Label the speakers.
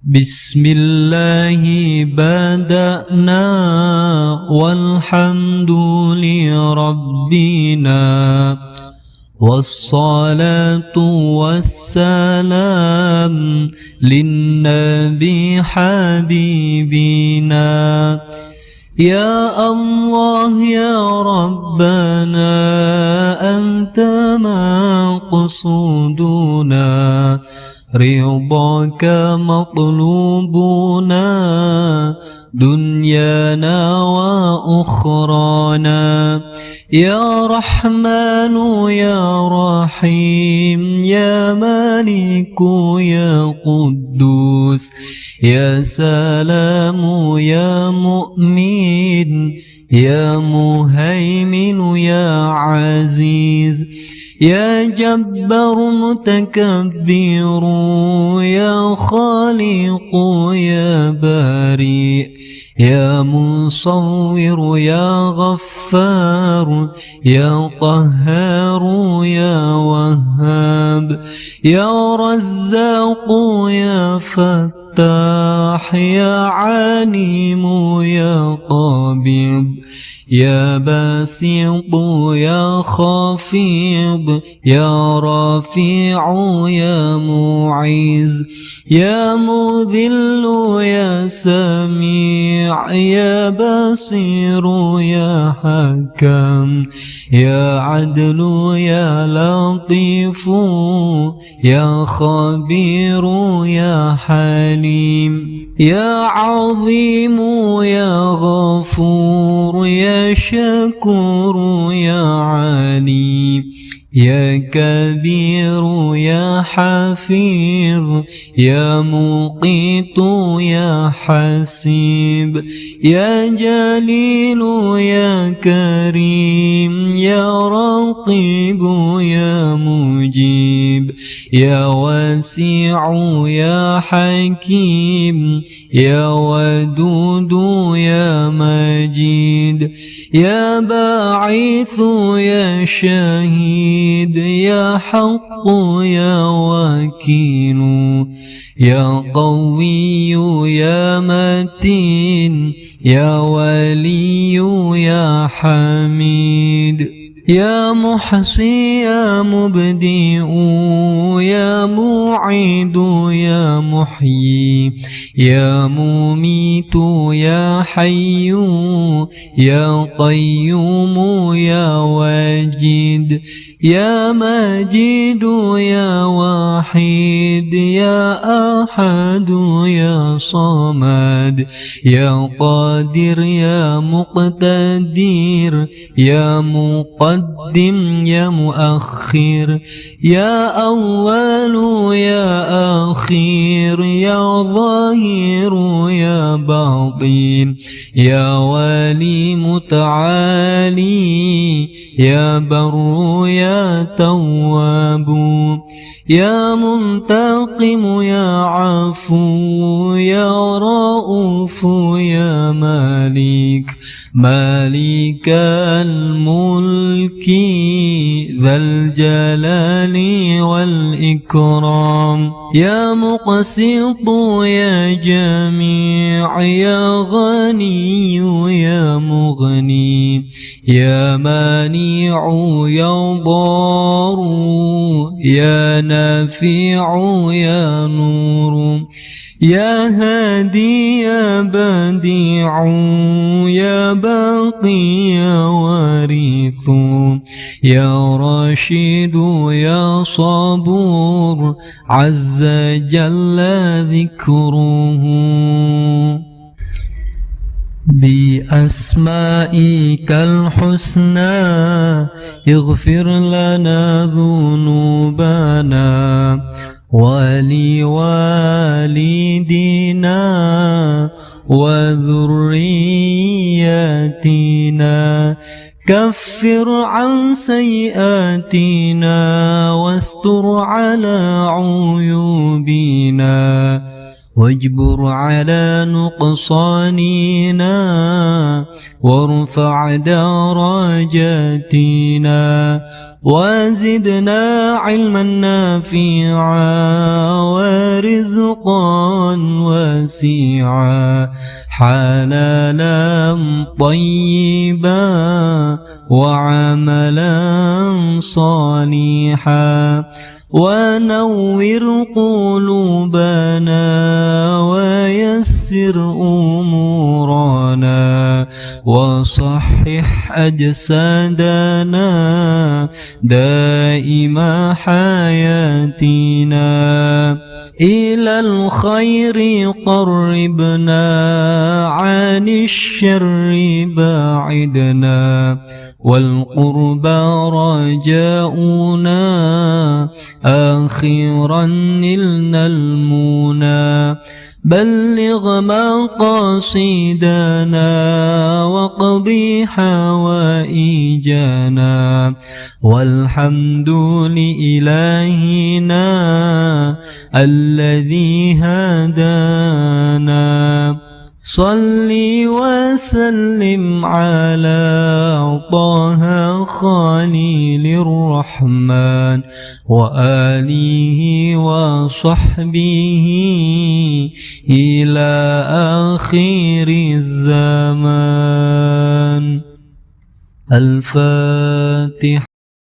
Speaker 1: بسم الله بدأنا والحمد لربنا والصلاة والسلام للنبي حبيبنا يا الله يا ربنا أنت مقصودنا رضاك مطلوبنا دنيانا وأخرانا يا رحمن يا رحيم يا مالك يا قدوس يا سلام يا مؤمن يا مهيمن يا عزيز يا جبار متكبر يا خالق يا بارئ يا مصور يا غفار يا قهار يا وهاب يا رزاق يا فتاح يا عليم يا قبيض يا باسط يا خافض يا رفيع يا معز يا مذل يا سميع يا بصير يا حكم يا عدل يا لطيف يا خبير يا حليم يا عظيم يا غفور يا شكور يا عليم يا كبير يا حفيظ يا مقيت يا حسيب يا جليل يا كريم يا رقيب يا مجيب يا واسع يا حكيم يا ودود يا مجيد يا باعث يا شهيد يا حق يا وكيل يا قوي يا متين يا ولي يا حميد يا محصي يا مبدئ يا معيد يا محيي يا مميت يا حي يا قيوم يا واجد يا مجيد يا وحيد يا أحد يا صمد يا قادر يا مقتدر يا مقدم يا مؤخر يا أول يا أخير يا ظاهر يا باطن يا ولي متعالي يا بر يا تواب يا منتقم يا عفو يا رؤوف يا مالك الملك ذا الجلال والإكرام يا مقسط يا جميع يا غني يا مغني يا مانع يا ضار يا نافع يا نور يا هادي يا بديع يا باقي يا وارث يا رشيد يا صبور عز جل ذكره بأسمائك الحسنى اغفر لنا ذنوبنا ولوالدينا وذرياتنا كفر عن سيئاتنا واستر على عيوبنا واجبر على نقصاننا وارفع درجاتنا وزدنا علما نافعا ورزقا واسعا حلالا طيبا وعملا صالحا ونور قلوبنا ويسر أمورنا وصحح أجسادنا دائم حياتنا إلى الخير قربنا عن الشر باعدنا والقربى رجاؤنا آخرا نلنا المنى بلغ مقاصدنا وقضي حوائجنا والحمد لإلهنا الذي هدانا صل وسلم على طه خليل الرحمن وآله وصحبه إلى آخر الزمان. الفاتحة.